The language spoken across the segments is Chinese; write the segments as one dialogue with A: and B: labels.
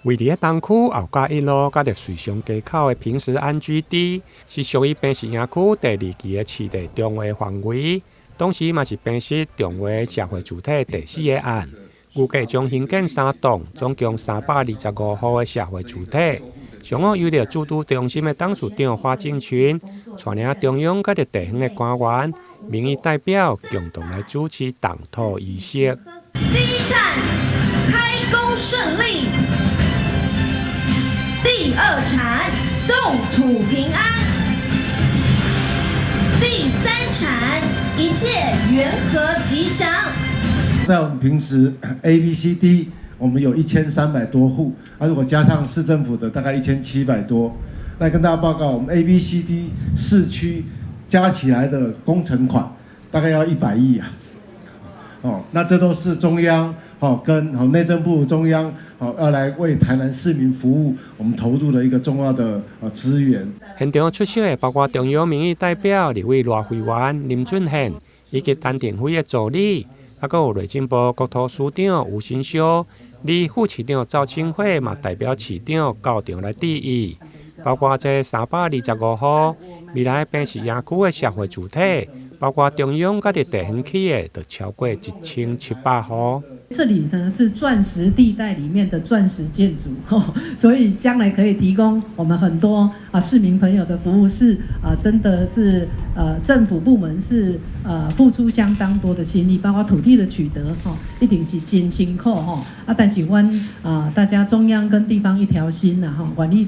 A: 位於東區後甲一路甲着瑞祥街口的平時安居地，是屬於平時營區第2期的市地重劃範圍，同時嘛是平時重劃社會主體第4個案。預計將興建3棟，總共325戶的社會主體。上午由着主都中心的董事長花敬群，帶領中央甲着地方的官員、民意代表共同來主持動土儀式。
B: 第一產開工順利，第2產動土平安，第3產一切緣和吉祥。
C: 在我們平時 ABCD， 我們有1300多戶，如果加上市政府的大概1700多，來跟大家報告，我們 ABCD 市區加起來的工程款大概要100億啊！那這都是中央跟內政部中央要來為台南市民服務，我們投入的一個重要的資源。
A: 現場出席的包括中央民意代表立委賴慧媛、林俊憲以及陳定輝的助理。還有內政部國土司長吳新修、李副市長趙清惠嘛代表市長到場來致意，包括這325戶未來平時營區的社會主體，包括中央甲地方企業，就超過1700戶。
D: 這裡呢是鑽石地帶裡面的鑽石建築，所以將來可以提供我們很多市民朋友的服務是真的是政府部門是付出相當多的心力，包括土地的取得一定是真辛苦但是大家中央跟地方一條心願意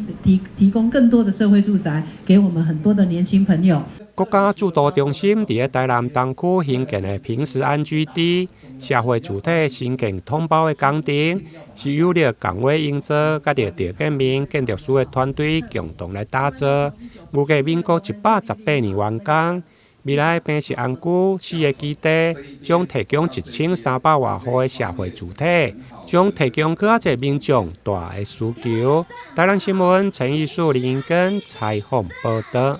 D: 提供更多的社會住宅給我們很多的年輕朋友。
A: 國家主導中心在台南東區興建的平時安居地社會主體新建通包的工程，是由着港委營造甲着地建民建築師的團隊共同來打造。預計民國118年完工，未來平時安居4個基地將提供1300多戶的社會主體，將提供更多民眾大的需求。台南新聞陳奕樹、林英根採訪報道。